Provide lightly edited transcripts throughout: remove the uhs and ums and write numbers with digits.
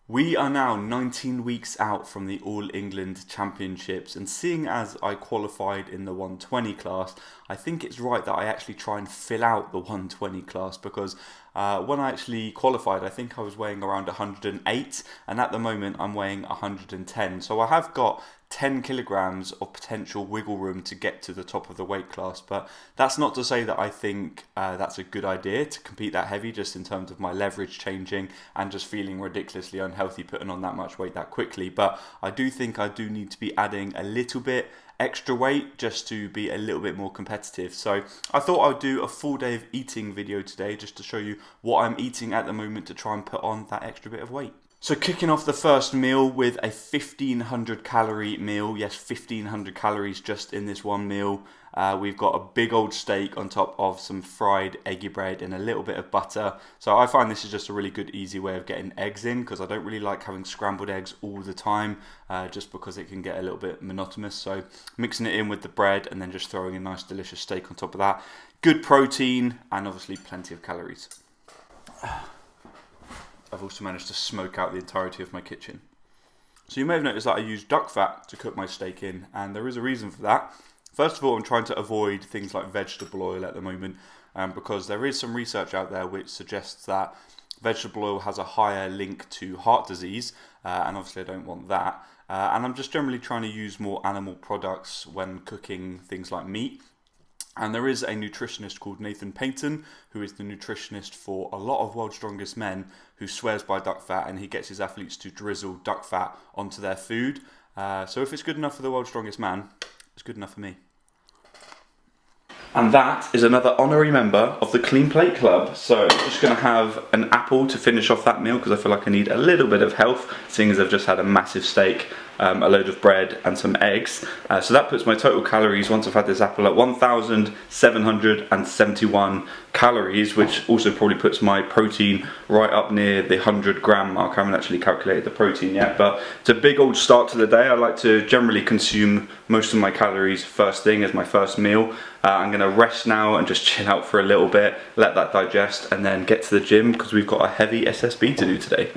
We are now 19 weeks out from the All England Championships, and seeing as I qualified in the 120 class, I think it's right that I actually try and fill out the 120 class, because when I actually qualified, I think I was weighing around 108, and at the moment I'm weighing 110. So I have got 10 kilograms of potential wiggle room to get to the top of the weight class, but that's not to say that I think that's a good idea to compete that heavy, just in terms of my leverage changing and just feeling ridiculously unhealthy putting on that much weight that quickly. But I do think I do need to be adding a little bit extra weight just to be a little bit more competitive. So I thought I'd do a full day of eating video today, just to show you what I'm eating at the moment to try and put on that extra bit of weight. So kicking off the first meal with a 1500 calorie meal. Yes, 1500 calories just in this one meal. We've got a big old steak on top of some fried eggy bread and a little bit of butter. So I find this is just a really good, easy way of getting eggs in, because I don't really like having scrambled eggs all the time, just because it can get a little bit monotonous. So mixing it in with the bread and then just throwing a nice delicious steak on top of that. Good protein and obviously plenty of calories. I've also managed to smoke out the entirety of my kitchen. So you may have noticed that I use duck fat to cook my steak in, and there is a reason for that. First of all, I'm trying to avoid things like vegetable oil at the moment, because there is some research out there which suggests that vegetable oil has a higher link to heart disease, and obviously I don't want that. And I'm just generally trying to use more animal products when cooking things like meat. And there is a nutritionist called Nathan Payton, who is the nutritionist for a lot of World's Strongest Men, who swears by duck fat, and he gets his athletes to drizzle duck fat onto their food. So if it's good enough for the World's Strongest Man, it's good enough for me. And that is another honorary member of the Clean Plate Club. So I'm just going to have an apple to finish off that meal, because I feel like I need a little bit of health, seeing as I've just had a massive steak, a load of bread and some eggs. So that puts my total calories, once I've had this apple, at 1,771 calories, which also probably puts my protein right up near the 100 gram mark. I haven't actually calculated the protein yet, but it's a big old start to the day. I like to generally consume most of my calories first thing as my first meal. I'm going to rest now and just chill out for a little bit, let that digest, and then get to the gym, because we've got a heavy SSB to do today.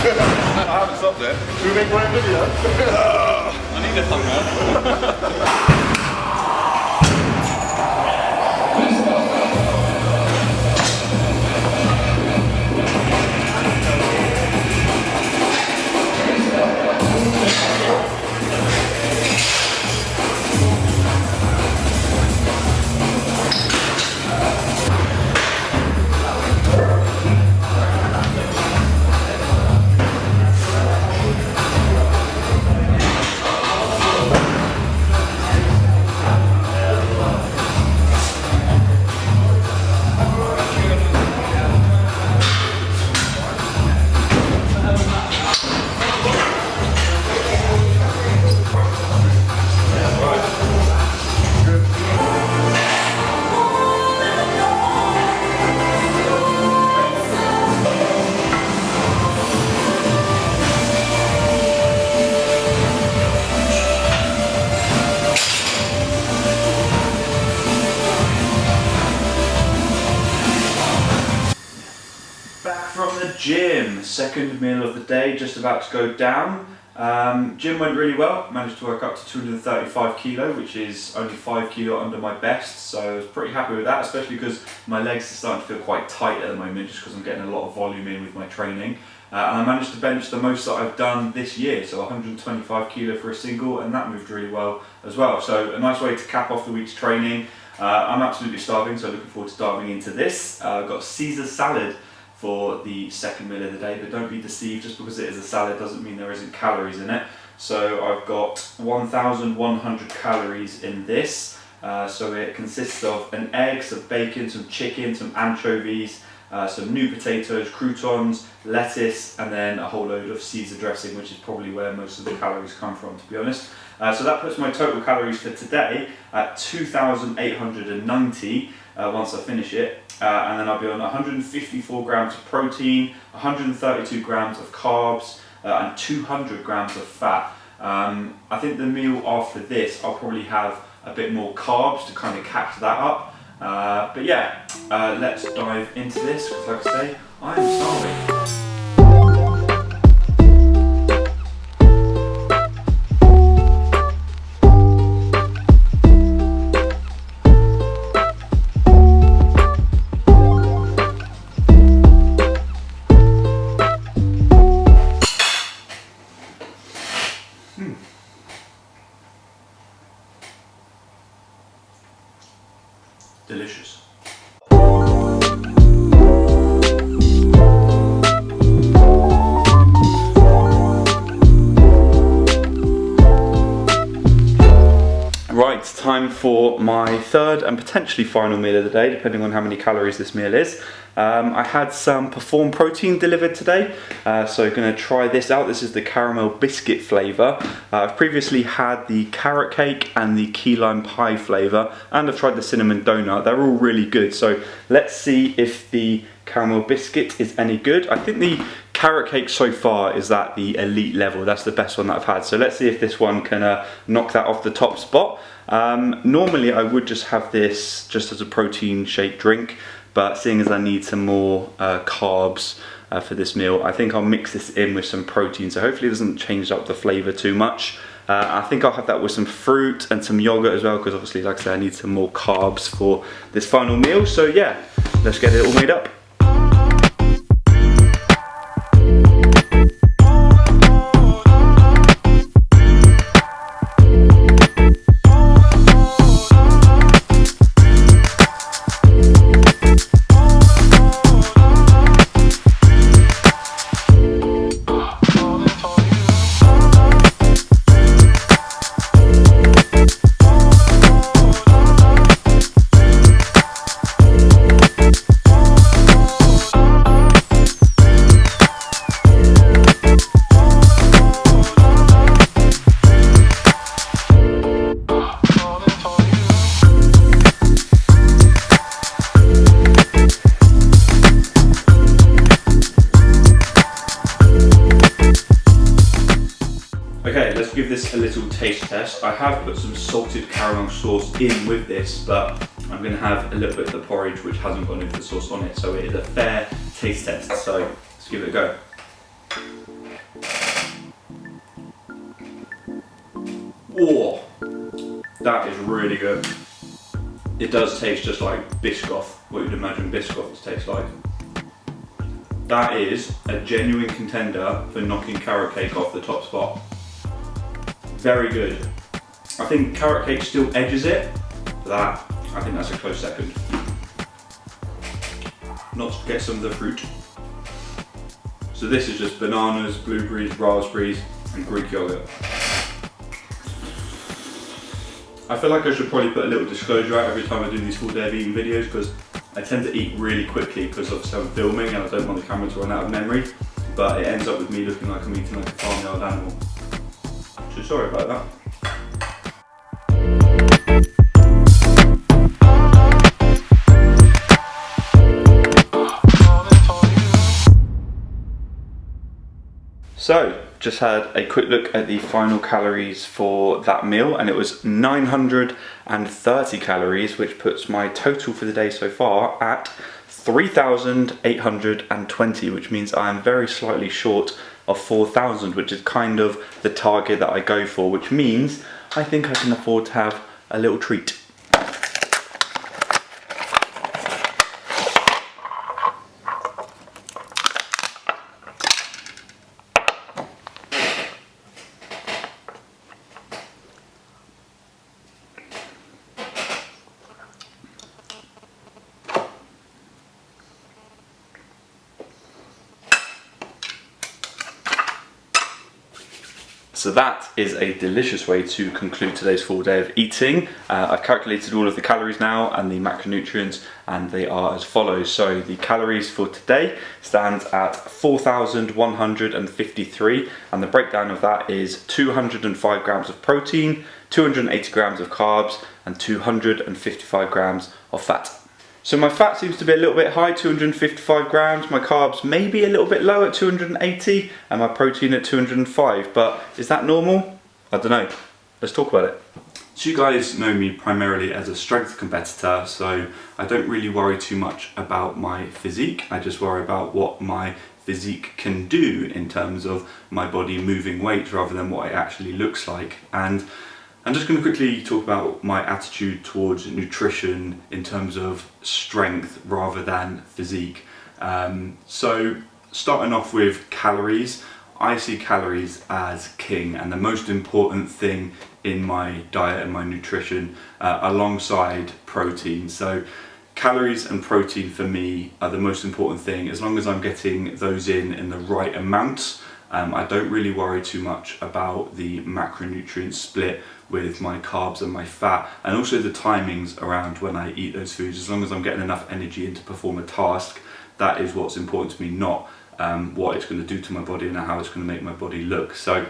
I haven't stopped it. Should we make one video? I need a thumbnail. From the gym, second meal of the day, just about to go down. Gym went really well, managed to work up to 235 kilo, which is only 5 kilo under my best, so I was pretty happy with that, especially because my legs are starting to feel quite tight at the moment, just because I'm getting a lot of volume in with my training. And I managed to bench the most that I've done this year, so 125 kilo for a single, and that moved really well as well. So a nice way to cap off the week's training. I'm absolutely starving, so looking forward to diving into this. I've got Caesar salad for the second meal of the day, but don't be deceived, just because it is a salad doesn't mean there isn't calories in it. So I've got 1,100 calories in this. So it consists of an egg, some bacon, some chicken, some anchovies, some new potatoes, croutons, lettuce, and then a whole load of Caesar dressing, which is probably where most of the calories come from, to be honest. So that puts my total calories for today at 2,890 once I finish it. And then I'll be on 154 grams of protein, 132 grams of carbs, and 200 grams of fat. I think the meal after this, I'll probably have a bit more carbs to kind of catch that up. But yeah, let's dive into this, because like I say, I am starving. Delicious. Right, time for my third and potentially final meal of the day, depending on how many calories this meal is. I had some Perform protein delivered today, so going to try this out. This is the caramel biscuit flavour. I've previously had the carrot cake and the key lime pie flavour, and I've tried the cinnamon donut. They're all really good, so let's see if the caramel biscuit is any good. I think the carrot cake so far is at the elite level. That's the best one that I've had, so let's see if this one can knock that off the top spot. Normally I would just have this just as a protein shake drink, but seeing as I need some more carbs for this meal, I think I'll mix this in with some protein, so hopefully it doesn't change up the flavour too much. I think I'll have that with some fruit and some yogurt as well, because obviously, like I said, I need some more carbs for this final meal. So yeah, let's get it all made up. Okay, let's give this a little taste test. I have put some salted caramel sauce in with this, but I'm going to have a little bit of the porridge which hasn't got any of the sauce on it, so it is a fair taste test, so let's give it a go. Oh, that is really good. It does taste just like Biscoff, what you'd imagine Biscoff tastes like. That is a genuine contender for knocking carrot cake off the top spot. Very good. I think carrot cake still edges it, but that, I think that's a close second. Not to forget some of the fruit. So this is just bananas, blueberries, raspberries, and Greek yogurt. I feel like I should probably put a little disclosure out every time I do these full day of eating videos, because I tend to eat really quickly because obviously I'm filming and I don't want the camera to run out of memory, but it ends up with me looking like I'm eating like a farmyard animal. So sorry about that. So, just had a quick look at the final calories for that meal, and it was 930 calories, which puts my total for the day so far at 3,820, which means I am very slightly short of 4,000, which is kind of the target that I go for, which means I think I can afford to have a little treat. So that is a delicious way to conclude today's full day of eating. I've calculated all of the calories now and the macronutrients, and they are as follows. So the calories for today stands at 4,153, and the breakdown of that is 205 grams of protein, 280 grams of carbs, and 255 grams of fat. So my fat seems to be a little bit high, 255 grams, my carbs maybe a little bit low at 280, and my protein at 205, but is that normal? I don't know. Let's talk about it. So you guys know me primarily as a strength competitor, so I don't really worry too much about my physique. I just worry about what my physique can do in terms of my body moving weight rather than what it actually looks like. And I'm just going to quickly talk about my attitude towards nutrition in terms of strength rather than physique. So starting off with calories, I see calories as king and the most important thing in my diet and my nutrition, alongside protein. So calories and protein for me are the most important thing. As long as I'm getting those in the right amounts, I don't really worry too much about the macronutrient split with my carbs and my fat, and also the timings around when I eat those foods. As long as I'm getting enough energy in to perform a task, that is what's important to me, not what it's going to do to my body and how it's going to make my body look. So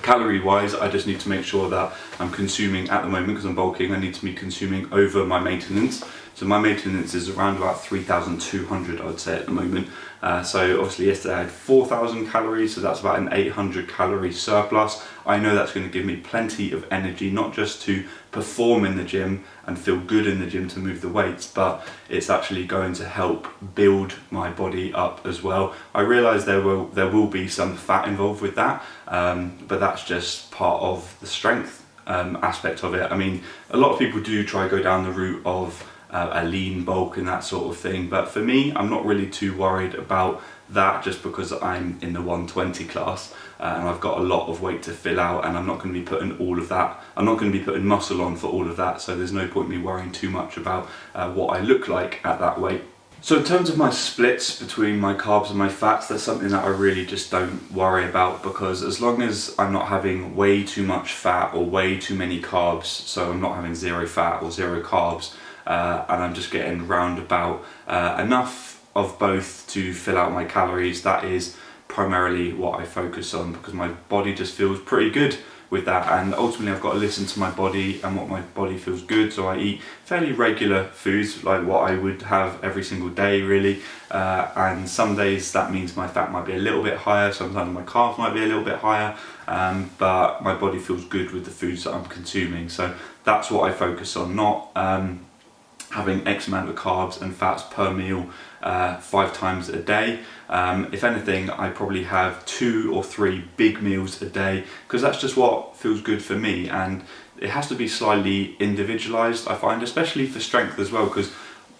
calorie wise, I just need to make sure that I'm consuming, at the moment because I'm bulking, I need to be consuming over my maintenance. So my maintenance is around about 3,200, I would say, at the moment. So obviously yesterday I had 4,000 calories, so that's about an 800 calorie surplus. I know that's going to give me plenty of energy, not just to perform in the gym and feel good in the gym to move the weights, but it's actually going to help build my body up as well. I realise there will be some fat involved with that, but that's just part of the strength aspect of it. I mean, a lot of people do try to go down the route of a lean bulk and that sort of thing, but for me, I'm not really too worried about that, just because I'm in the 120 class and I've got a lot of weight to fill out, and I'm not going to be putting all of that, I'm not going to be putting muscle on for all of that, so there's no point in me worrying too much about what I look like at that weight. So in terms of my splits between my carbs and my fats, that's something that I really just don't worry about, because as long as I'm not having way too much fat or way too many carbs, so I'm not having zero fat or zero carbs, and I'm just getting round about enough of both to fill out my calories, that is primarily what I focus on, because my body just feels pretty good with that, and ultimately I've got to listen to my body and what my body feels good. So I eat fairly regular foods, like what I would have every single day really, and some days that means my fat might be a little bit higher, sometimes my carbs might be a little bit higher, but my body feels good with the foods that I'm consuming. So that's what I focus on, not having X amount of carbs and fats per meal 5 times a day. If anything, I probably have 2 or 3 big meals a day, because that's just what feels good for me, and it has to be slightly individualized, I find, especially for strength as well, because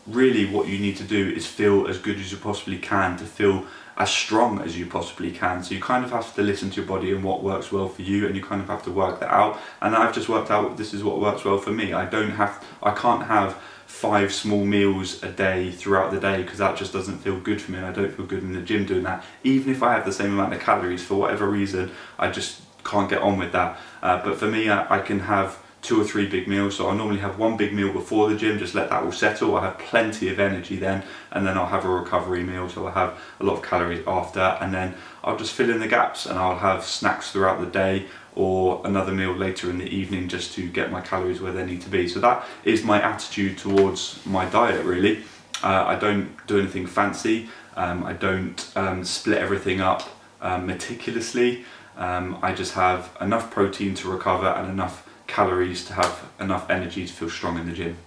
really what you need to do is feel as good as you possibly can to feel as strong as you possibly can. So you kind of have to listen to your body and what works well for you, and you kind of have to work that out. And I've just worked out this is what works well for me. I can't have 5 small meals a day throughout the day, because that just doesn't feel good for me. I don't feel good in the gym doing that. Even if I have the same amount of calories, for whatever reason, I just can't get on with that. But for me, I can have 2 or 3 big meals. So I normally have 1 big meal before the gym, just let that all settle. I have plenty of energy then, and then I'll have a recovery meal, so I'll have a lot of calories after, and then I'll just fill in the gaps, and I'll have snacks throughout the day or another meal later in the evening just to get my calories where they need to be. So that is my attitude towards my diet, really. I don't do anything fancy. I don't split everything up meticulously. I just have enough protein to recover and enough calories to have enough energy to feel strong in the gym.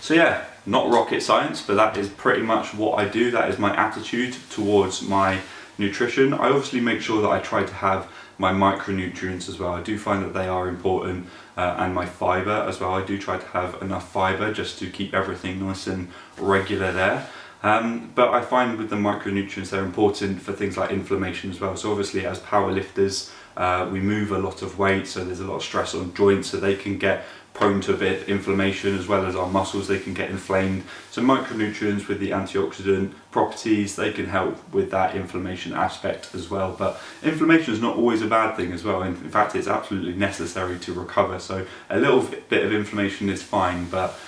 So yeah, not rocket science, but that is pretty much what I do. That is my attitude towards my nutrition. I obviously make sure that I try to have my micronutrients as well. I do find that they are important, and my fibre as well. I do try to have enough fibre just to keep everything nice and regular there. But I find with the micronutrients, they're important for things like inflammation as well. So obviously as powerlifters, we move a lot of weight, so there's a lot of stress on joints, so they can get prone to a bit of inflammation, as well as our muscles, they can get inflamed. So micronutrients with the antioxidant properties, they can help with that inflammation aspect as well. But inflammation is not always a bad thing as well. In fact, it's absolutely necessary to recover. So a little bit of inflammation is fine, but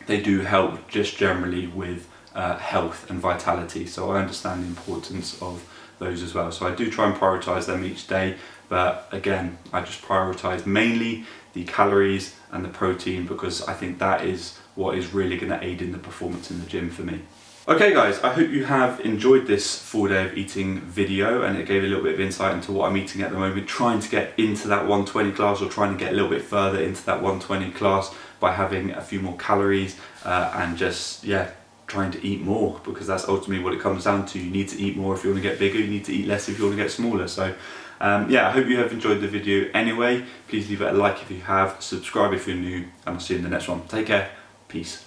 they do help just generally with health and vitality. So I understand the importance of those as well. So I do try and prioritize them each day, but again, I just prioritize mainly the calories and the protein, because I think that is what is really going to aid in the performance in the gym for me. Okay guys, I hope you have enjoyed this full day of eating video, and it gave a little bit of insight into what I'm eating at the moment, trying to get into that 120 class, or trying to get a little bit further into that 120 class by having a few more calories and just, yeah, trying to eat more, because that's ultimately what it comes down to. You need to eat more if you want to get bigger, you need to eat less if you want to get smaller. So yeah, I hope you have enjoyed the video anyway. Please leave it a like if you have, subscribe if you're new, and I'll see you in the next one. Take care, peace.